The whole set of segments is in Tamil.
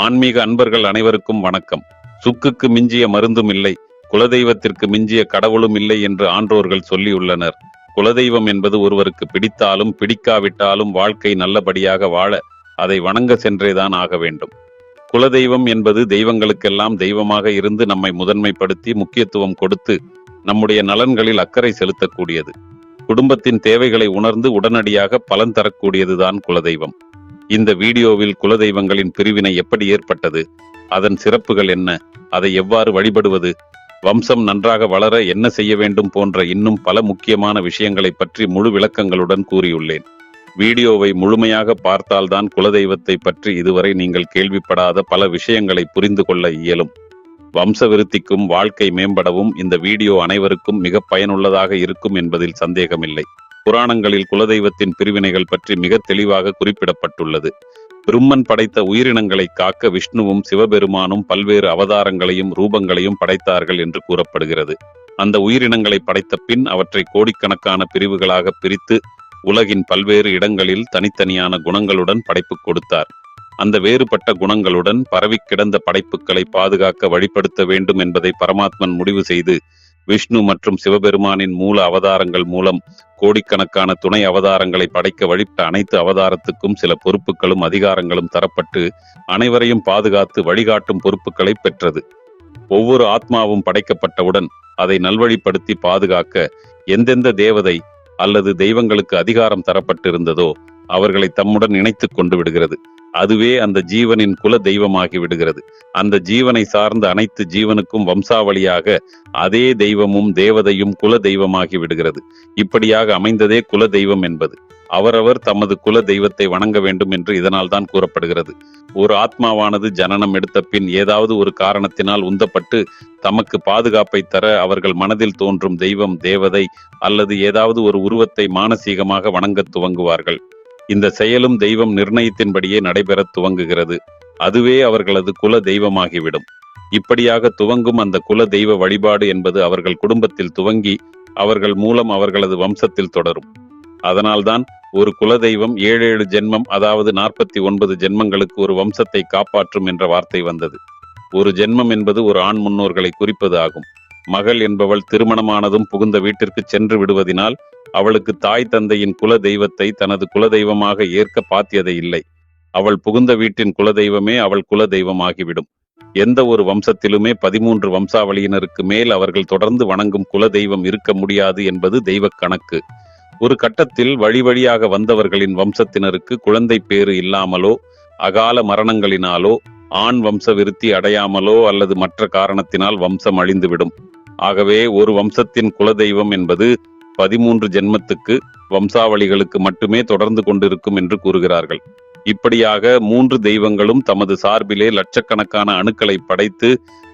ஆன்மீக அன்பர்கள் அனைவருக்கும் வணக்கம். சுக்குக்கு மிஞ்சிய மருந்தும் இல்லை, குலதெய்வத்திற்கு மிஞ்சிய கடவுளும் இல்லை என்று ஆன்றோர்கள் சொல்லியுள்ளனர். குலதெய்வம் என்பது ஒருவருக்கு பிடித்தாலும் பிடிக்காவிட்டாலும் வாழ்க்கை நல்லபடியாக வாழ அதை வணங்க சென்றேதான் ஆக வேண்டும். குலதெய்வம் என்பது தெய்வங்களுக்கெல்லாம் தெய்வமாக இருந்து நம்மை முதன்மைப்படுத்தி முக்கியத்துவம் கொடுத்து நம்முடைய நலன்களில் அக்கறை செலுத்தக்கூடியது. குடும்பத்தின் தேவைகளை உணர்ந்து உடனடியாக பலன் தரக்கூடியதுதான் குலதெய்வம். இந்த வீடியோவில் குலதெய்வங்களின் பிரிவினை எப்படி ஏற்பட்டது, அதன் சிறப்புகள் என்ன, அதை எவ்வாறு வழிபடுவது, வம்சம் நன்றாக வளர என்ன செய்ய வேண்டும் போன்ற இன்னும் பல முக்கியமான விஷயங்களை பற்றி முழு விளக்கங்களுடன் கூறியுள்ளேன். வீடியோவை முழுமையாக பார்த்தால்தான் குலதெய்வத்தை பற்றி இதுவரை நீங்கள் கேள்விப்படாத பல விஷயங்களை புரிந்து கொள்ள இயலும். வம்ச விருத்திக்கும் வாழ்க்கை மேம்படவும் இந்த வீடியோ அனைவருக்கும் மிக பயனுள்ளதாக இருக்கும் என்பதில் சந்தேகமில்லை. புராணங்களில் குலதெய்வத்தின் பிரிவினைகள் பற்றி மிக தெளிவாக குறிப்பிடப்பட்டுள்ளது. பிரம்மன் படைத்த உயிரினங்களை காக்க விஷ்ணுவும் சிவபெருமானும் பல்வேறு அவதாரங்களையும் ரூபங்களையும் படைத்தார்கள் என்று கூறப்படுகிறது. அந்த உயிரினங்களை படைத்த பின் அவற்றை கோடிக்கணக்கான பிரிவுகளாக பிரித்து உலகின் பல்வேறு இடங்களில் தனித்தனியான குணங்களுடன் படைப்பு கொடுத்தார். அந்த வேறுபட்ட குணங்களுடன் பரவி கிடந்த படைப்புகளை பாதுகாக்க வழிபடுத்த வேண்டும் என்பதை பரமாத்மன் முடிவு செய்து விஷ்ணு மற்றும் சிவபெருமானின் மூல அவதாரங்கள் மூலம் கோடிக்கணக்கான துணை அவதாரங்களை படைக்க வழிபட்ட அனைத்து அவதாரத்துக்கும் சில பொறுப்புகளும் அதிகாரங்களும் தரப்பட்டு அனைவரையும் பாதுகாத்து வழிகாட்டும் பொறுப்புகளை பெற்றது. ஒவ்வொரு ஆத்மாவும் படைக்கப்பட்டவுடன் அதை நல்வழிப்படுத்தி பாதுகாக்க எந்தெந்த தேவதை அல்லது தெய்வங்களுக்கு அதிகாரம் தரப்பட்டிருந்ததோ அவர்களை தம்முடன் இணைத்துக் கொண்டு விடுகிறது. அதுவே அந்த ஜீவனின் குல தெய்வமாகி விடுகிறது. அந்த ஜீவனை சார்ந்த அனைத்து ஜீவனுக்கும் வம்சாவளியாக அதே தெய்வமும் தேவதையும் குல தெய்வமாகி விடுகிறது. இப்படியாக அமைந்ததே குல தெய்வம் என்பது. அவரவர் தமது குல தெய்வத்தை வணங்க வேண்டும் என்று இதனால் தான் கூறப்படுகிறது. ஒரு ஆத்மாவானது ஜனனம் எடுத்த பின் ஏதாவது ஒரு காரணத்தினால் உந்தப்பட்டு தமக்கு பாதுகாப்பை தர அவர்கள் மனதில் தோன்றும் தெய்வம், தேவதை அல்லது ஏதாவது ஒரு உருவத்தை மானசீகமாக வணங்க துவங்குவார்கள். இந்த செயலும் தெய்வம் நிர்ணயத்தின்படியே நடைபெற துவங்குகிறது. அதுவே அவர்களது குல தெய்வமாகிவிடும். இப்படியாக துவங்கும் அந்த குல தெய்வ வழிபாடு என்பது அவர்கள் குடும்பத்தில் துவங்கி அவர்கள் மூலம் அவர்களது வம்சத்தில் தொடரும். அதனால்தான் ஒரு குலதெய்வம் 7 ஜென்மம், அதாவது 49 ஜென்மங்களுக்கு ஒரு வம்சத்தை காப்பாற்றும் என்ற வார்த்தை வந்தது. ஒரு ஜென்மம் என்பது ஒரு ஆண் முன்னோர்களை குறிப்பது ஆகும். மகள் என்பவள் திருமணமானதும் புகுந்த வீட்டிற்கு சென்று விடுவதினால் அவளுக்கு தாய் தந்தையின் குல தெய்வத்தை தனது குலதெய்வமாக ஏற்க பாத்தியதை இல்லை. அவள் புகுந்த வீட்டின் குலதெய்வமே அவள் குல தெய்வமாகிவிடும். எந்த ஒரு வம்சத்திலுமே 13 வம்சாவளியினருக்கு மேல் அவர்கள் தொடர்ந்து வணங்கும் குல தெய்வம் இருக்க முடியாது என்பது தெய்வ கணக்கு. ஒரு கட்டத்தில் வழி வழியாக வந்தவர்களின் வம்சத்தினருக்கு குழந்தை பேறு இல்லாமலோ அகால மரணங்களினாலோ ஆண் வம்ச விருத்தி அடையாமலோ அல்லது மற்ற காரணத்தினால் வம்சம் அழிந்துவிடும். ஆகவே ஒரு வம்சத்தின் குலதெய்வம் என்பது 13 ஜென்மத்துக்கு வம்சாவளிகளுக்கு மட்டுமே தொடர்ந்து கொண்டிருக்கும் என்று கூறுகிறார்கள். இப்படியாக 3 தெய்வங்களும் தமது சார்பிலே லட்சக்கணக்கான அணுக்களை படைத்து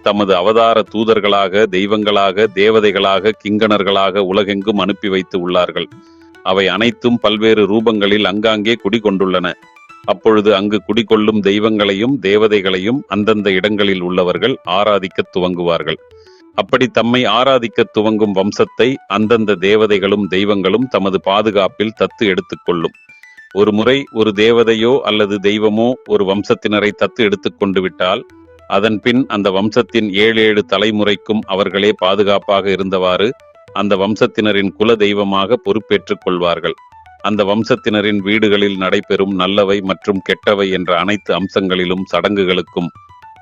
தமது அவதார தூதர்களாக, தெய்வங்களாக, தேவதைகளாக, கிங்கணர்களாக உலகெங்கும் அனுப்பி வைத்து உள்ளார்கள். அவை அனைத்தும் பல்வேறு ரூபங்களில் அங்காங்கே குடிகொண்டுள்ளன. அப்பொழுது அங்கு குடிகொள்ளும் தெய்வங்களையும் தேவதைகளையும் அந்தந்த இடங்களில் உள்ளவர்கள் ஆராதிக்க துவங்குவார்கள். அப்படி தம்மை ஆராதிக்க துவங்கும் வம்சத்தை அந்தந்த தேவதைகளும் தெய்வங்களும் தமது பாதுகாப்பில் தத்து எடுத்துக்கொள்ளும். ஒரு முறை ஒரு தேவதையோ அல்லது தெய்வமோ ஒரு வம்சத்தினரை தத்து எடுத்துக்கொண்டு விட்டால் அதன் பின் அந்த வம்சத்தின் 7 தலைமுறைக்கும் அவர்களே பாதுகாப்பாக இருந்தவாறு அந்த வம்சத்தினரின் குல தெய்வமாக பொறுப்பேற்றுக் கொள்வார்கள். அந்த வம்சத்தினரின் வீடுகளில் நடைபெறும் நல்லவை மற்றும் கெட்டவை என்ற அனைத்து அம்சங்களிலும் சடங்குகளுக்கும்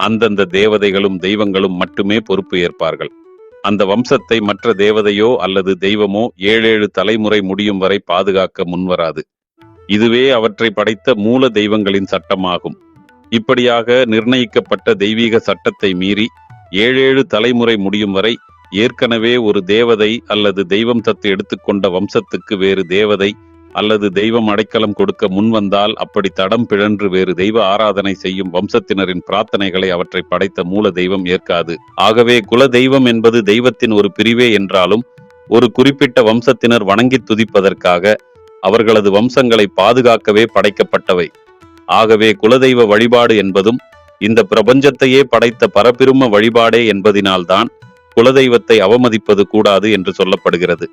அந்தந்த தேவதைகளும் தெய்வங்களும் மட்டுமே பொறுப்பு ஏற்பார்கள். அந்த வம்சத்தை மற்ற தேவதையோ அல்லது தெய்வமோ 7 தலைமுறை முடியும் வரை பாதுகாக்க முன்வராது. இதுவே அவற்றை படைத்த மூல தெய்வங்களின் சட்டமாகும். இப்படியாக நிர்ணயிக்கப்பட்ட தெய்வீக சட்டத்தை மீறி 7 தலைமுறை முடியும் வரை ஏற்கனவே ஒரு தேவதை அல்லது தெய்வம் தத்து எடுத்துக்கொண்ட வம்சத்துக்கு வேறு தேவதை அல்லது தெய்வம் அடைக்கலம் கொடுக்க முன்வந்தால் அப்படி தடம் பிழன்று வேறு தெய்வ ஆராதனை செய்யும் வம்சத்தினரின் பிரார்த்தனைகளை அவற்றை படைத்த மூல தெய்வம் ஏற்காது. ஆகவே குல தெய்வம் என்பது தெய்வத்தின் ஒரு பிரிவே என்றாலும் ஒரு குறிப்பிட்ட வம்சத்தினர் வணங்கி துதிப்பதற்காக அவர்களது வம்சங்களை பாதுகாக்கவே படைக்கப்பட்டவை. ஆகவே குலதெய்வ வழிபாடு என்பதும் இந்த பிரபஞ்சத்தையே படைத்த பரபிரும வழிபாடே என்பதினால்தான் குலதெய்வத்தை அவமதிப்பது கூடாது என்று சொல்லப்படுகிறது.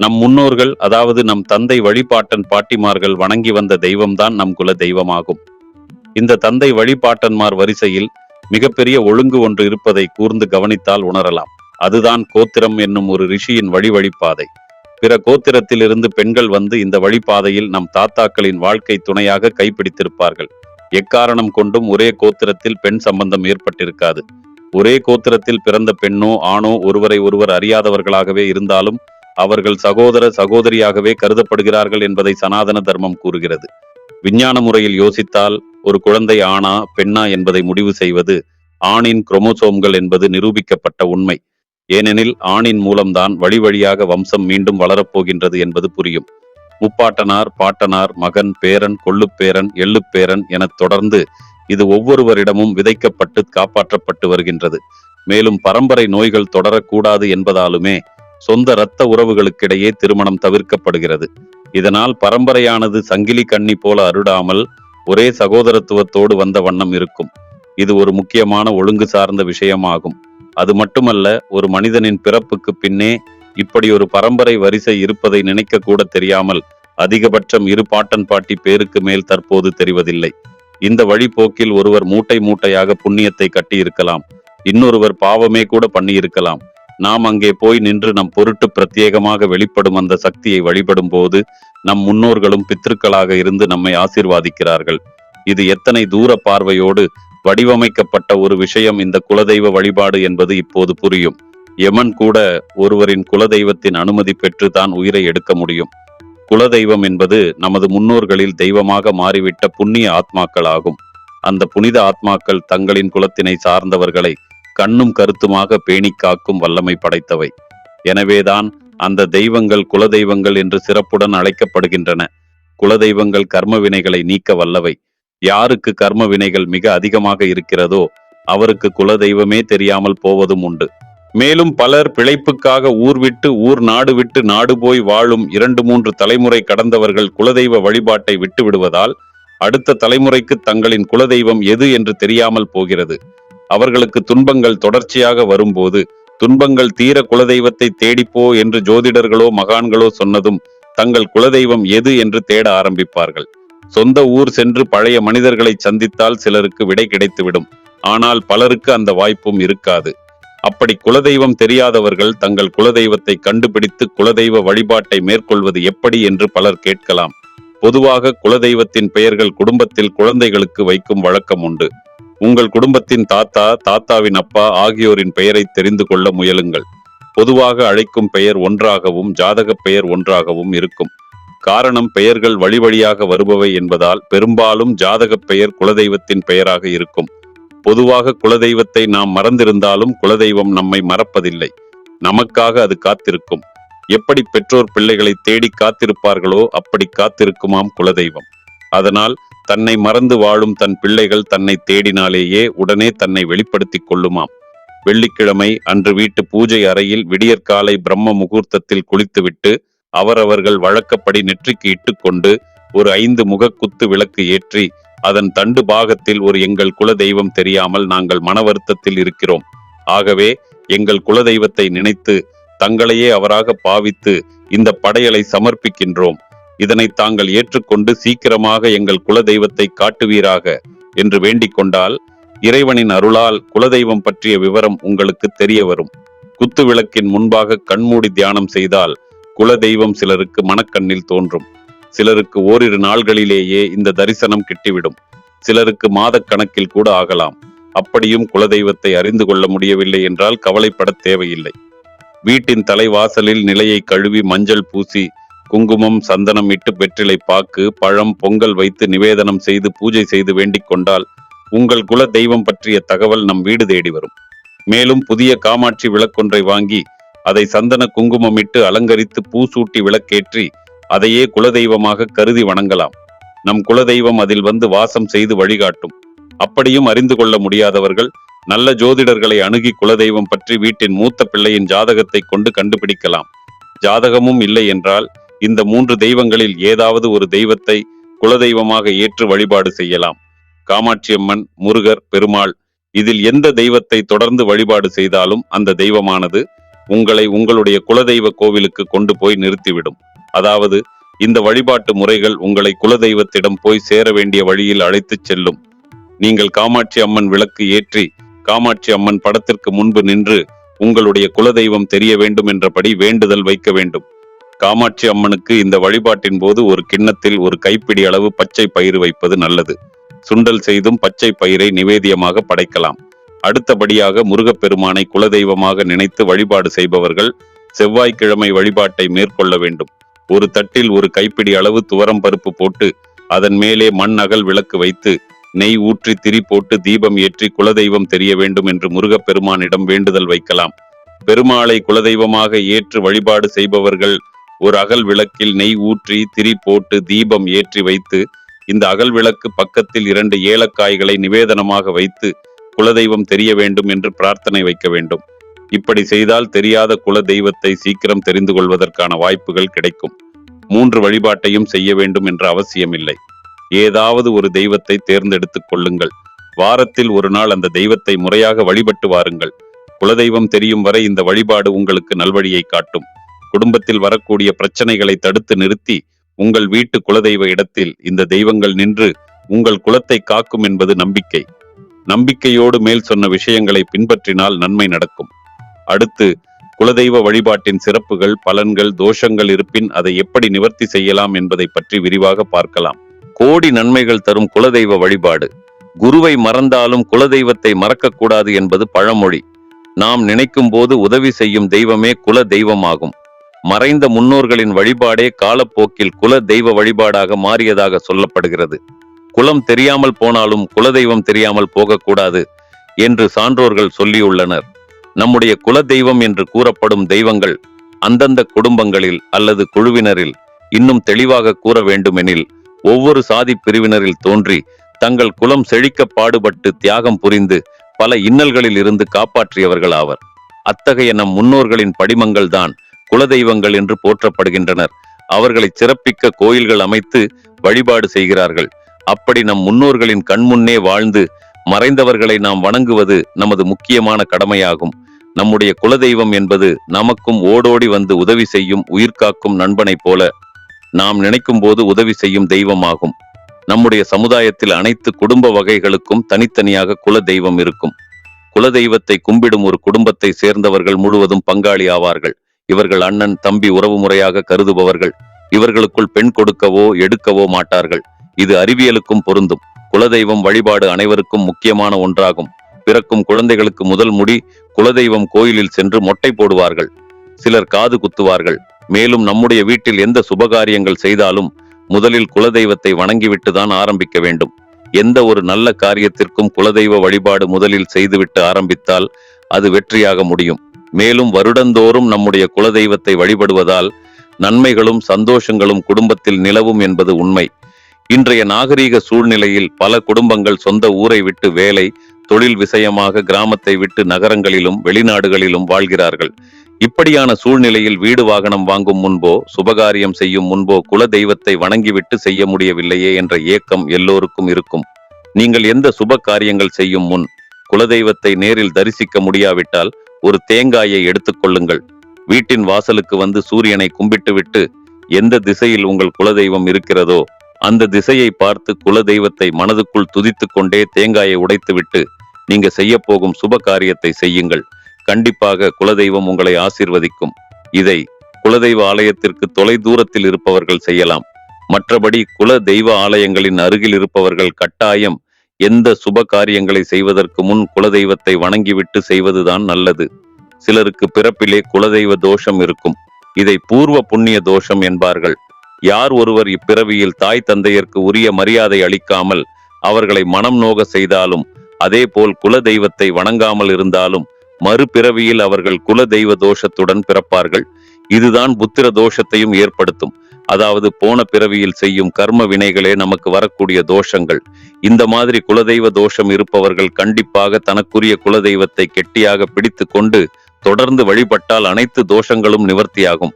நம் முன்னோர்கள், அதாவது நம் தந்தை வழிபாட்டன் பாட்டிமார்கள் வணங்கி வந்த தெய்வம்தான் நம் குல தெய்வமாகும். இந்த தந்தை வழிபாட்டன்மார் வரிசையில் மிகப்பெரிய ஒழுங்கு ஒன்று இருப்பதை கூர்ந்து கவனித்தால் உணரலாம். அதுதான் கோத்திரம் என்னும் ஒரு ரிஷியின் வழிபாதை. பிற கோத்திரத்திலிருந்து பெண்கள் வந்து இந்த வழிபாதையில் நம் தாத்தாக்களின் வாழ்க்கை துணையாக கைப்பிடித்திருப்பார்கள். எக்காரணம் கொண்டும் ஒரே கோத்திரத்தில் பெண் சம்பந்தம் ஏற்பட்டிருக்காது. ஒரே கோத்திரத்தில் பிறந்த பெண்ணோ ஆணோ ஒருவரை ஒருவர் அறியாதவர்களாகவே இருந்தாலும் அவர்கள் சகோதர சகோதரியாகவே கருதப்படுகிறார்கள் என்பதை சனாதன தர்மம் கூறுகிறது. விஞ்ஞான முறையில் யோசித்தால் ஒரு குழந்தை ஆணா பெண்ணா என்பதை முடிவு செய்வது ஆணின் குரோமோசோம்கள் என்பது நிரூபிக்கப்பட்ட உண்மை. ஏனெனில் ஆணின் மூலம்தான் வழி வழியாக வம்சம் மீண்டும் வளரப்போகின்றது என்பது புரியும். முப்பாட்டனார், பாட்டனார், மகன், பேரன், கொள்ளுப்பேரன், எள்ளுப்பேரன் என தொடர்ந்து இது ஒவ்வொருவரிடமும் விதைக்கப்பட்டு காப்பாற்றப்பட்டு வருகின்றது. மேலும் பரம்பரை நோய்கள் தொடரக்கூடாது என்பதாலுமே சொந்த இரத்த உறவுகளுக்கிடையே திருமணம் தவிர்க்கப்படுகிறது. இதனால் பரம்பரையானது சங்கிலி கண்ணி போல அருடாமல் ஒரே சகோதரத்துவத்தோடு வந்த வண்ணம் இருக்கும். இது ஒரு முக்கியமான ஒழுங்கு சார்ந்த விஷயமாகும். அது மட்டுமல்ல, ஒரு மனிதனின் பிறப்புக்கு பின்னே இப்படி ஒரு பரம்பரை வரிசை இருப்பதை நினைக்க கூட தெரியாமல் அதிகபட்சம் 2 பாட்டன் பாட்டி பேருக்கு மேல் தற்போது தெரிவதில்லை. இந்த வழிபோக்கில் ஒருவர் மூட்டை மூட்டையாக புண்ணியத்தை கட்டியிருக்கலாம், இன்னொருவர் பாவமே கூட பண்ணியிருக்கலாம். நாம் அங்கே போய் நின்று நம் பொருட்டு பிரத்யேகமாக வெளிப்படும் அந்த சக்தியை வழிபடும் போது நம் முன்னோர்களும் பித்ருக்களாக இருந்து நம்மை ஆசீர்வாதிக்கிறார்கள். இது எத்தனை தூர பார்வையோடு வடிவமைக்கப்பட்ட ஒரு விஷயம் இந்த குலதெய்வ வழிபாடு என்பது இப்போது புரியும். யமன் கூட ஒருவரின் குலதெய்வத்தின் அனுமதி பெற்று தான் உயிரை எடுக்க முடியும். குலதெய்வம் என்பது நமது முன்னோர்களில் தெய்வமாக மாறிவிட்ட புண்ணிய ஆத்மாக்கள் ஆகும். அந்த புனித ஆத்மாக்கள் தங்களின் குலத்தினை சார்ந்தவர்களை கண்ணும் கருத்துமாக பேணி காக்கும் வல்லமை படைத்தவை. எனவேதான் அந்த தெய்வங்கள் குலதெய்வங்கள் என்று சிறப்புடன் அழைக்கப்படுகின்றன. குலதெய்வங்கள் கர்ம வினைகளை நீக்க வல்லவை. யாருக்கு கர்ம வினைகள் மிக அதிகமாக இருக்கிறதோ அவருக்கு குலதெய்வமே தெரியாமல் போவதும் உண்டு. மேலும் பலர் பிழைப்புக்காக ஊர் விட்டு ஊர் நாடு விட்டு நாடு போய் வாழும் 2-3 தலைமுறை கடந்தவர்கள் குலதெய்வ வழிபாட்டை விட்டு விடுவதால் அடுத்த தலைமுறைக்கு தங்களின் குலதெய்வம் எது என்று தெரியாமல் போகிறது. அவர்களுக்கு துன்பங்கள் தொடர்ச்சியாக வரும்போது துன்பங்கள் தீர குலதெய்வத்தை தேடிப்போ என்று ஜோதிடர்களோ மகான்களோ சொன்னதும் தங்கள் குலதெய்வம் எது என்று தேட ஆரம்பிப்பார்கள். சொந்த ஊர் சென்று பழைய மனிதர்களை சந்தித்தால் சிலருக்கு விடை கிடைத்துவிடும். ஆனால் பலருக்கு அந்த வாய்ப்பும் இருக்காது. அப்படி குலதெய்வம் தெரியாதவர்கள் தங்கள் குலதெய்வத்தை கண்டுபிடித்து குலதெய்வ வழிபாட்டை மேற்கொள்வது எப்படி என்று பலர் கேட்கலாம். பொதுவாக குலதெய்வத்தின் பெயர்கள் குடும்பத்தில் குழந்தைகளுக்கு வைக்கும் வழக்கம் உண்டு. உங்கள் குடும்பத்தின் தாத்தா, தாத்தாவின் அப்பா ஆகியோரின் பெயரை தெரிந்து கொள்ள முயலுங்கள். பொதுவாக அழைக்கும் பெயர் ஒன்றாகவும் ஜாதக பெயர் ஒன்றாகவும் இருக்கும். காரணம், பெயர்கள் வழி வழியாக வருபவை என்பதால் பெரும்பாலும் ஜாதக பெயர் குலதெய்வத்தின் பெயராக இருக்கும். பொதுவாக குலதெய்வத்தை நாம் மறந்திருந்தாலும் குலதெய்வம் நம்மை மறப்பதில்லை. நமக்காக அது காத்திருக்கும். எப்படி பெற்றோர் பிள்ளைகளை தேடி காத்திருப்பார்களோ அப்படி காத்திருக்குமாம் குலதெய்வம். அதனால் தன்னை மறந்து வாழும் தன் பிள்ளைகள் தன்னை தேடினாலேயே உடனே தன்னை வெளிப்படுத்திக் கொள்ளுமாம். வெள்ளிக்கிழமை அன்று வீட்டு பூஜை அறையில் விடியற்காலை பிரம்ம முகூர்த்தத்தில் குளித்துவிட்டு அவரவர்கள் வழக்கப்படி நெற்றிக்கு இட்டுக்கொண்டு ஒரு 5 முக குத்து விளக்கு ஏற்றி அதன் தண்டு பாகத்தில் ஒரு எங்கள் குலதெய்வம் தெரியாமல் நாங்கள் மன வருத்தத்தில் இருக்கிறோம். ஆகவே எங்கள் குலதெய்வத்தை நினைத்து தங்களையே அவராக பாவித்து இந்த படையலை சமர்ப்பிக்கின்றோம். இதனை தாங்கள் ஏற்றுக்கொண்டு சீக்கிரமாக எங்கள் குலதெய்வத்தை காட்டுவீராக என்று வேண்டிக் கொண்டால் இறைவனின் அருளால் குலதெய்வம் பற்றிய விவரம் உங்களுக்கு தெரிய வரும். குத்து விளக்கின் முன்பாக கண்மூடி தியானம் செய்தால் குலதெய்வம் சிலருக்கு மனக்கண்ணில் தோன்றும். சிலருக்கு ஓரிரு நாள்களிலேயே இந்த தரிசனம் கிட்டிவிடும். சிலருக்கு மாதக்கணக்கில் கூட ஆகலாம். அப்படியும் குலதெய்வத்தை அறிந்து கொள்ள முடியவில்லை என்றால் கவலைப்பட தேவையில்லை. வீட்டின் தலைவாசலில் நிலையை கழுவி மஞ்சள் பூசி குங்குமம் சந்தனம் இட்டு வெற்றிலை பாக்கு பழம் பொங்கல் வைத்து நிவேதனம் செய்து பூஜை செய்து வேண்டிக் கொண்டால் உங்கள் குல தெய்வம் பற்றிய தகவல் நம் வீடு தேடி வரும். மேலும் புதிய காமாட்சி விளக்கொன்றை வாங்கி அதை சந்தன குங்குமம் இட்டு அலங்கரித்து பூ சூட்டி விளக்கேற்றி அதையே குலதெய்வமாக கருதி வணங்கலாம். நம் குலதெய்வம் அதில் வந்து வாசம் செய்து வழிகாட்டும். அப்படியும் அறிந்து கொள்ள முடியாதவர்கள் நல்ல ஜோதிடர்களை அணுகி குலதெய்வம் பற்றி வீட்டின் மூத்த பிள்ளையின் ஜாதகத்தை கொண்டு கண்டுபிடிக்கலாம். ஜாதகமும் இல்லை என்றால் இந்த 3 தெய்வங்களில் ஏதாவது ஒரு தெய்வத்தை குலதெய்வமாக ஏற்று வழிபாடு செய்யலாம். காமாட்சியம்மன், முருகர், பெருமாள் இதில் எந்த தெய்வத்தை தொடர்ந்து வழிபாடு செய்தாலும் அந்த தெய்வமானது உங்களை உங்களுடைய குலதெய்வ கோவிலுக்கு கொண்டு போய் நிறுத்திவிடும். அதாவது இந்த வழிபாட்டு முறைகள் உங்களை குலதெய்வத்திடம் போய் சேர வேண்டிய வழியில் அழைத்துச் செல்லும். நீங்கள் காமாட்சி அம்மன் விளக்கு ஏற்றி காமாட்சி அம்மன் படத்திற்கு முன்பு நின்று உங்களுடைய குலதெய்வம் தெரிய வேண்டும் என்றபடி வேண்டுதல் வைக்க வேண்டும். காமாட்சி அம்மனுக்கு இந்த வழிபாட்டின் போது ஒரு கிண்ணத்தில் ஒரு கைப்பிடி அளவு பச்சை பயிறு வைப்பது நல்லது. சுண்டல் செய்தும் பச்சை பயிரை நிவேதியமாக படைக்கலாம். அடுத்தபடியாக முருகப்பெருமானை குலதெய்வமாக நினைத்து வழிபாடு செய்பவர்கள் செவ்வாய்க்கிழமை வழிபாட்டை மேற்கொள்ள வேண்டும். ஒரு தட்டில் ஒரு கைப்பிடி அளவு துவரம் பருப்பு போட்டு அதன் மேலே மண் அகல் விளக்கு வைத்து நெய் ஊற்றி திரி போட்டு தீபம் ஏற்றி குலதெய்வம் தெரிய வேண்டும் என்று முருகப்பெருமானிடம் வேண்டுதல் வைக்கலாம். பெருமாளை குலதெய்வமாக ஏற்று வழிபாடு செய்பவர்கள் ஒரு அகல் விளக்கில் நெய் ஊற்றி திரி போட்டு தீபம் ஏற்றி வைத்து இந்த அகல் விளக்கு பக்கத்தில் 2 ஏலக்காய்களை நிவேதனமாக வைத்து குலதெய்வம் தெரிய வேண்டும் என்று பிரார்த்தனை வைக்க வேண்டும். இப்படி செய்தால் தெரியாத குல தெய்வத்தை சீக்கிரம் தெரிந்து கொள்வதற்கான வாய்ப்புகள் கிடைக்கும். 3 வழிபாட்டையும் செய்ய வேண்டும் என்ற அவசியமில்லை. ஏதாவது ஒரு தெய்வத்தை தேர்ந்தெடுத்துக் கொள்ளுங்கள். வாரத்தில் ஒரு நாள் அந்த தெய்வத்தை முறையாக வழிபட்டு வாருங்கள். குலதெய்வம் தெரியும் வரை இந்த வழிபாடு உங்களுக்கு நல்வழியை காட்டும். குடும்பத்தில் வரக்கூடிய பிரச்சனைகளை தடுத்து நிறுத்தி உங்கள் வீட்டு குலதெய்வ இடத்தில் இந்த தெய்வங்கள் நின்று உங்கள் குலத்தை காக்கும் என்பது நம்பிக்கை. நம்பிக்கையோடு மேல் சொன்ன விஷயங்களை பின்பற்றினால் நன்மை நடக்கும். அடுத்து குலதெய்வ வழிபாட்டின் சிறப்புகள், பலன்கள், தோஷங்கள் இருப்பின் அதை எப்படி நிவர்த்தி செய்யலாம் என்பதை பற்றி விரிவாக பார்க்கலாம். கோடி நன்மைகள் தரும் குலதெய்வ வழிபாடு. குருவை மறந்தாலும் குலதெய்வத்தை மறக்கக்கூடாது என்பது பழமொழி. நாம் நினைக்கும் போது உதவி செய்யும் தெய்வமே குல தெய்வமாகும். மறைந்த முன்னோர்களின் வழிபாடே காலப்போக்கில் குல தெய்வ வழிபாடாக மாறியதாக சொல்லப்படுகிறது. குலம் தெரியாமல் போனாலும் குலதெய்வம் தெரியாமல் போகக்கூடாது என்று சான்றோர்கள் சொல்லியுள்ளனர். நம்முடைய குல தெய்வம் என்று கூறப்படும் தெய்வங்கள் அந்தந்த குடும்பங்களில் அல்லது குழுவினரில் இன்னும் தெளிவாக கூற வேண்டுமெனில் ஒவ்வொரு சாதி பிரிவினரில் தோன்றி தங்கள் குலம் செழிக்க பாடுபட்டு தியாகம் புரிந்து பல இன்னல்களில் இருந்து காப்பாற்றியவர்கள் ஆவர். அத்தகைய நம் முன்னோர்களின் படிமங்கள் தான் குலதெய்வங்கள் என்று போற்றப்படுகின்றனர். அவர்களை சிறப்பிக்க கோயில்கள் அமைத்து வழிபாடு செய்கிறார்கள். அப்படி நம் முன்னோர்களின் கண்முன்னே வாழ்ந்து மறைந்தவர்களை நாம் வணங்குவது நமது முக்கியமான கடமையாகும். நம்முடைய குலதெய்வம் என்பது நமக்கும் ஓடோடி வந்து உதவி செய்யும் உயிர்காக்கும் நண்பனைப் போல நாம் நினைக்கும் போது உதவி செய்யும் தெய்வமாகும். நம்முடைய சமுதாயத்தில் அனைத்து குடும்ப வகைகளுக்கும் தனித்தனியாக குல தெய்வம் இருக்கும். குலதெய்வத்தை கும்பிடும் ஒரு குடும்பத்தை சேர்ந்தவர்கள் முழுவதும் பங்காளி ஆவார்கள். இவர்கள் அண்ணன் தம்பி உறவு முறையாக கருதுபவர்கள். இவர்களுக்குள் பெண் கொடுக்கவோ எடுக்கவோ மாட்டார்கள். இது அறிவியலுக்கும் பொருந்தும். குலதெய்வம் வழிபாடு அனைவருக்கும் முக்கியமான ஒன்றாகும். பிறக்கும் குழந்தைகளுக்கு முதல் முடி குலதெய்வம் கோயிலில் சென்று மொட்டை போடுவார்கள். சிலர் காது குத்துவார்கள். மேலும் நம்முடைய வீட்டில் எந்த சுபகாரியங்கள் செய்தாலும் முதலில் குலதெய்வத்தை வணங்கிவிட்டுதான் ஆரம்பிக்க வேண்டும். எந்த ஒரு நல்ல காரியத்திற்கும் குலதெய்வ வழிபாடு முதலில் செய்துவிட்டு ஆரம்பித்தால் அது வெற்றியாக முடியும். மேலும் வருடந்தோறும் நம்முடைய குலதெய்வத்தை வழிபடுவதால் நன்மைகளும் சந்தோஷங்களும் குடும்பத்தில் நிலவும் என்பது உண்மை. இன்றைய நாகரீக சூழ்நிலையில் பல குடும்பங்கள் சொந்த ஊரை விட்டு வேலை, தொழில் விஷயமாக கிராமத்தை விட்டு நகரங்களிலும் வெளிநாடுகளிலும் வாழ்கிறார்கள். இப்படியான சூழ்நிலையில் வீடு வாகனம் வாங்கும் முன்போ சுபகாரியம் செய்யும் முன்போ குல தெய்வத்தை வணங்கிவிட்டு செய்ய முடியவில்லையே என்ற ஏக்கம் எல்லோருக்கும் இருக்கும். நீங்கள் எந்த சுப காரியங்கள் செய்யும் முன் குலதெய்வத்தை நேரில் தரிசிக்க முடியாவிட்டால் ஒரு தேங்காயை எடுத்துக்கொள்ளுங்கள். வீட்டின் வாசலுக்கு வந்து சூரியனை கும்பிட்டுவிட்டு எந்த திசையில் உங்கள் குலதெய்வம் இருக்கிறதோ அந்த திசையை பார்த்து குலதெய்வத்தை மனதுக்குள் துதித்து கொண்டே தேங்காயை உடைத்துவிட்டு நீங்க செய்ய போகும் சுப காரியத்தை செய்யுங்கள். கண்டிப்பாக குலதெய்வம் உங்களை ஆசீர்வதிக்கும். இதை குலதெய்வ ஆலயத்திற்கு தொலை தூரத்தில் இருப்பவர்கள் செய்யலாம். மற்றபடி குல தெய்வ ஆலயங்களின் அருகில் இருப்பவர்கள் கட்டாயம் எந்த சுப காரியங்களை செய்வதற்கு முன் குலதெய்வத்தை வணங்கிவிட்டு செய்வதுதான் நல்லது. சிலருக்கு பிறப்பிலே குலதெய்வ தோஷம் இருக்கும். இதை பூர்வ புண்ணிய தோஷம் என்பார்கள். யார் ஒருவர் இப்பிறவியில் தாய் தந்தையருக்கு உரிய மரியாதை அளிக்காமல் அவர்களை மனம் நோக செய்தாலும், அதே போல் குல தெய்வத்தை வணங்காமல் இருந்தாலும் மறுபிறவியில் அவர்கள் குல தெய்வ தோஷத்துடன் பிறப்பார்கள். இதுதான் புத்திர தோஷத்தையும் ஏற்படுத்தும். அதாவது போன பிறவியில் செய்யும் கர்ம வினைகளே நமக்கு வரக்கூடிய தோஷங்கள். இந்த மாதிரி குலதெய்வ தோஷம் இருப்பவர்கள் கண்டிப்பாக தனக்குரிய குலதெய்வத்தை கெட்டியாக பிடித்து கொண்டு தொடர்ந்து வழிபட்டால் அனைத்து தோஷங்களும் நிவர்த்தியாகும்.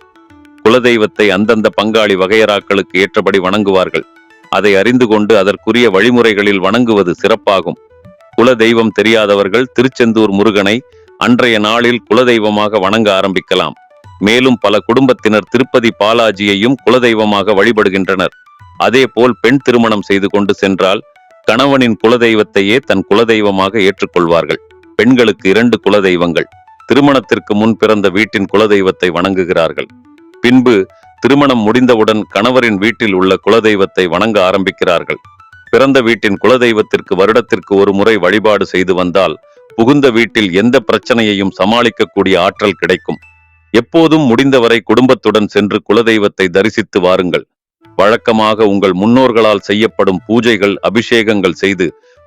குலதெய்வத்தை அந்தந்த பங்காளி வகையறாக்களுக்கு ஏற்றபடி வணங்குவார்கள். அதை அறிந்து கொண்டு அதற்குரிய வழிமுறைகளில் வணங்குவது சிறப்பாகும். குலதெய்வம் தெரியாதவர்கள் திருச்செந்தூர் முருகனை அன்றைய நாளில் குலதெய்வமாக வணங்க ஆரம்பிக்கலாம். மேலும் பல குடும்பத்தினர் திருப்பதி பாலாஜியையும் குலதெய்வமாக வழிபடுகின்றனர். அதே போல் பெண் திருமணம் செய்து கொண்டு சென்றால் கணவனின் குலதெய்வத்தையே தன் குலதெய்வமாக ஏற்றுக்கொள்வார்கள். பெண்களுக்கு 2 குலதெய்வங்கள். திருமணத்திற்கு முன் பிறந்த வீட்டின் குலதெய்வத்தை வணங்குகிறார்கள். பின்பு திருமணம் முடிந்தவுடன் கணவரின் வீட்டில் உள்ள குலதெய்வத்தை வணங்க ஆரம்பிக்கிறார்கள். பிறந்த வீட்டின் குலதெய்வத்திற்கு வருடத்திற்கு ஒரு முறை வழிபாடு செய்து வந்தால் புகுந்த வீட்டில் எந்த பிரச்சனையையும் சமாளிக்கக்கூடிய ஆற்றல் கிடைக்கும். எப்போதும் முடிந்தவரை குடும்பத்துடன் சென்று குலதெய்வத்தை தரிசித்து வாருங்கள். வழக்கமாக உங்கள் முன்னோர்களால் செய்யப்படும் பூஜைகள், அபிஷேகங்கள் செய்து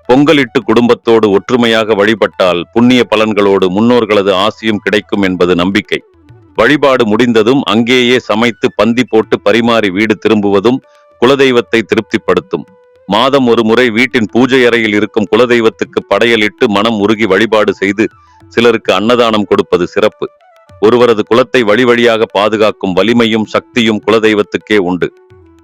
பொங்கலிட்டு குடும்பத்தோடு ஒற்றுமையாக வழிபட்டால் புண்ணிய பலன்களோடு முன்னோர்களது ஆசியும் கிடைக்கும் என்பது நம்பிக்கை. வழிபாடு முடிந்ததும் அங்கேயே சமைத்து பந்தி போட்டு பரிமாறி வீடு திரும்புவதும் குலதெய்வத்தை திருப்திப்படுத்தும். மாதம் ஒரு முறை வீட்டின் பூஜை அறையில் இருக்கும் குலதெய்வத்துக்கு படையலிட்டு மனம் உருகி வழிபாடு செய்து சிலருக்கு அன்னதானம் கொடுப்பது சிறப்பு. ஒருவரது குலத்தை வழி வழியாக பாதுகாக்கும் வலிமையும் சக்தியும் குலதெய்வத்துக்கே உண்டு.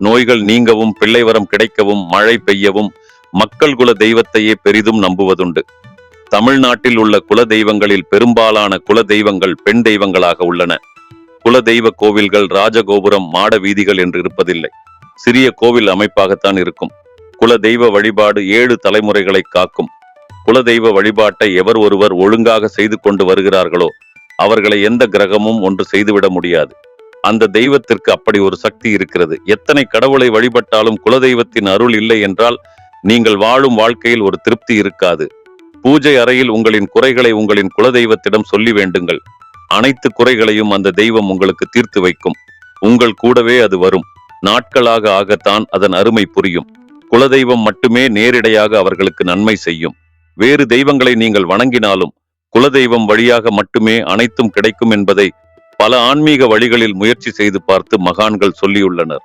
நோய்கள் நீங்கவும், பிள்ளைவரம் கிடைக்கவும், மழை பெய்யவும் மக்கள் குல தெய்வத்தையே பெரிதும் நம்புவதுண்டு. தமிழ்நாட்டில் உள்ள குல தெய்வங்களில் பெரும்பாலான குல தெய்வங்கள் பெண் தெய்வங்களாக உள்ளன. குல தெய்வ கோவில்கள் ராஜகோபுரம், மாட வீதிகள் என்று இருப்பதில்லை. சிறிய கோவில் அமைப்பாகத்தான் இருக்கும். குல தெய்வ வழிபாடு 7 தலைமுறைகளை காக்கும். குல தெய்வ வழிபாட்டை எவர் ஒருவர் ஒழுங்காக செய்து கொண்டு வருகிறார்களோ அவர்களை எந்த கிரகமும் ஒன்று செய்துவிட முடியாது. அந்த தெய்வத்திற்கு அப்படி ஒரு சக்தி இருக்கிறது. எத்தனை கடவுளை வழிபட்டாலும் குலதெய்வத்தின் அருள் இல்லை என்றால் நீங்கள் வாழும் வாழ்க்கையில் ஒரு திருப்தி இருக்காது. பூஜை அறையில் உங்களின் குறைகளை உங்களின் குலதெய்வத்திடம் சொல்லி வேண்டுங்கள். அனைத்து குறைகளையும் அந்த தெய்வம் உங்களுக்கு தீர்த்து வைக்கும். உங்கள் கூடவே அது வரும். நாட்களாக ஆகத்தான் அதன் அருமை புரியும். குலதெய்வம் மட்டுமே நேரிடையாக அவர்களுக்கு நன்மை செய்யும். வேறு தெய்வங்களை நீங்கள் வணங்கினாலும் குலதெய்வம் வழியாக மட்டுமே அனைத்தும் கிடைக்கும் என்பதை பல ஆன்மீக வழிகளில் முயற்சி செய்து பார்த்து மகான்கள் சொல்லியுள்ளனர்.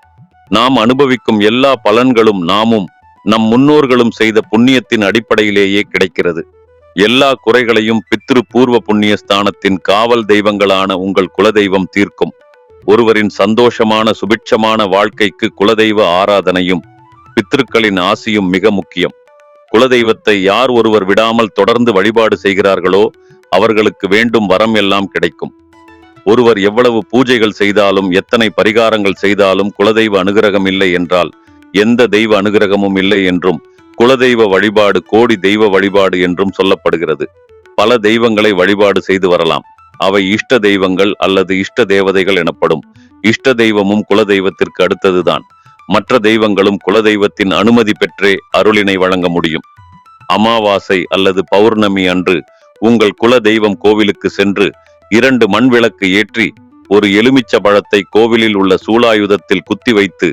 நாம் அனுபவிக்கும் எல்லா பலன்களும் நாமும் நம் முன்னோர்களும் செய்த புண்ணியத்தின் அடிப்படையிலேயே கிடைக்கிறது. எல்லா குறைகளையும் பித்ரு பூர்வ புண்ணிய ஸ்தானத்தின் காவல் தெய்வங்களான உங்கள் குலதெய்வம் தீர்க்கும். ஒருவரின் சந்தோஷமான சுபிட்சமான வாழ்க்கைக்கு குலதெய்வ ஆராதனையும் பித்ருக்களின் ஆசியும் மிக முக்கியம். குலதெய்வத்தை யார் ஒருவர் விடாமல் தொடர்ந்து வழிபாடு செய்கிறார்களோ அவர்களுக்கு வேண்டும் வரம் எல்லாம் கிடைக்கும். ஒருவர் எவ்வளவு பூஜைகள் செய்தாலும், எத்தனை பரிகாரங்கள் செய்தாலும் குலதெய்வ அனுகிரகம் இல்லை என்றால் எந்த தெய்வ அனுகிரகமும் இல்லை என்றும், குலதெய்வ வழிபாடு கோடி தெய்வ வழிபாடு என்றும் சொல்லப்படுகிறது. பல தெய்வங்களை வழிபாடு செய்து வரலாம். அவை இஷ்ட தெய்வங்கள் அல்லது இஷ்ட தேவதைகள் எனப்படும். இஷ்ட தெய்வமும் குலதெய்வத்திற்கு அடுத்ததுதான். மற்ற தெய்வங்களும் குலதெய்வத்தின் அனுமதி பெற்றே அருளினை வழங்க முடியும். அமாவாசை அல்லது பௌர்ணமி அன்று உங்கள் குல தெய்வம் கோவிலுக்கு சென்று 2 மண் விளக்கு ஏற்றி ஒரு எலுமிச்ச பழத்தை கோவிலில் உள்ள சூலாயுதத்தில் குத்தி வைத்து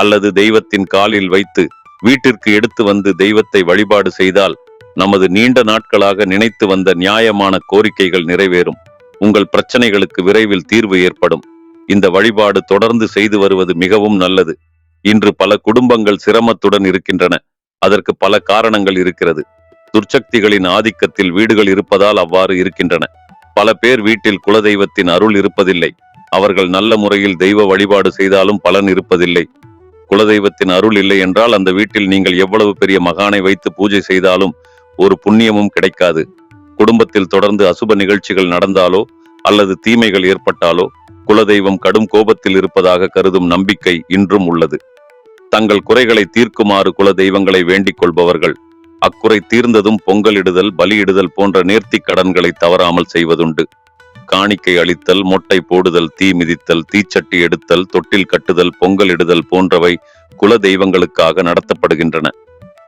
அல்லது தெய்வத்தின் காலில் வைத்து வீட்டிற்கு எடுத்து வந்து தெய்வத்தை வழிபாடு செய்தால் நமது நீண்ட நாட்களாக நினைத்து வந்த நியாயமான கோரிக்கைகள் நிறைவேறும். உங்கள் பிரச்சனைகளுக்கு விரைவில் தீர்வு ஏற்படும். இந்த வழிபாடு தொடர்ந்து செய்து வருவது மிகவும் நல்லது. இன்று பல குடும்பங்கள் சிரமத்துடன் இருக்கின்றன. அதற்கு பல காரணங்கள் இருக்கிறது. துர்ச்சக்திகளின் ஆதிக்கத்தில் வீடுகள் இருப்பதால் அவ்வாறு இருக்கின்றன. பல பேர் வீட்டில் குலதெய்வத்தின் அருள் இருப்பதில்லை. அவர்கள் நல்ல முறையில் தெய்வ வழிபாடு செய்தாலும் பலன் இருப்பதில்லை. குலதெய்வத்தின் அருள் இல்லை என்றால் அந்த வீட்டில் நீங்கள் எவ்வளவு பெரிய மகானை வைத்து பூஜை செய்தாலும் ஒரு புண்ணியமும் கிடைக்காது. குடும்பத்தில் தொடர்ந்து அசுப நிகழ்ச்சிகள் நடந்தாலோ அல்லது தீமைகள் ஏற்பட்டாலோ குலதெய்வம் கடும் கோபத்தில் இருப்பதாக கருதும் நம்பிக்கை இன்றும் உள்ளது. தங்கள் குறைகளை தீர்க்குமாறு குல தெய்வங்களை வேண்டிக் கொள்பவர்கள் அக்குறை தீர்ந்ததும் பொங்கலிடுதல், பலியிடுதல் போன்ற நேர்த்தி கடன்களை தவறாமல் செய்வதுண்டு. காணிக்கை அளித்தல், மொட்டை போடுதல், தீ மிதித்தல், தீச்சட்டி எடுத்தல், தொட்டில் கட்டுதல், பொங்கலிடுதல் போன்றவை குல தெய்வங்களுக்காக நடத்தப்படுகின்றன.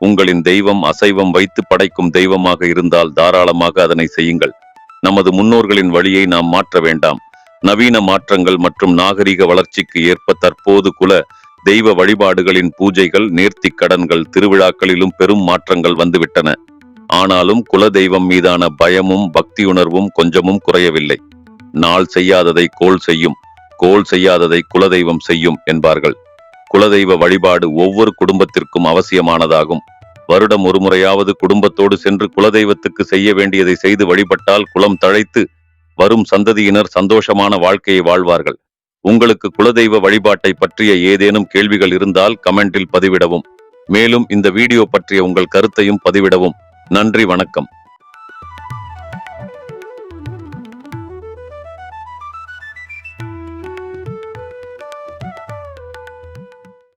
உங்களின் தெய்வம் அசைவம் வைத்து படைக்கும் தெய்வமாக இருந்தால் தாராளமாக அதனை செய்யுங்கள். நமது முன்னோர்களின் வழியை நாம் மாற்ற வேண்டாம். நவீன மாற்றங்கள் மற்றும் நாகரிக வளர்ச்சிக்கு ஏற்ப தற்போது குல தெய்வ வழிபாடுகளின் பூஜைகள், நேர்த்தி கடன்கள், திருவிழாக்களிலும் பெரும் மாற்றங்கள் வந்துவிட்டன. ஆனாலும் குல தெய்வம் மீதான பயமும் பக்தியுணர்வும் கொஞ்சமும் குறையவில்லை. நாள் செய்யாததை கோள் செய்யும், கோள் செய்யாததை குலதெய்வம் செய்யும் என்பார்கள். குலதெய்வ வழிபாடு ஒவ்வொரு குடும்பத்திற்கும் அவசியமானதாகும். வருடம் ஒரு முறையாவது குடும்பத்தோடு சென்று குலதெய்வத்துக்கு செய்ய வேண்டியதை செய்து வழிபட்டால் குலம் தழைத்து வரும் சந்ததியினர் சந்தோஷமான வாழ்க்கையை வாழ்வார்கள். உங்களுக்கு குலதெய்வ வழிபாட்டை பற்றிய ஏதேனும் கேள்விகள் இருந்தால் கமெண்டில் பதிவிடவும். மேலும் இந்த வீடியோ பற்றிய உங்கள் கருத்தையும் பதிவிடவும். நன்றி, வணக்கம்.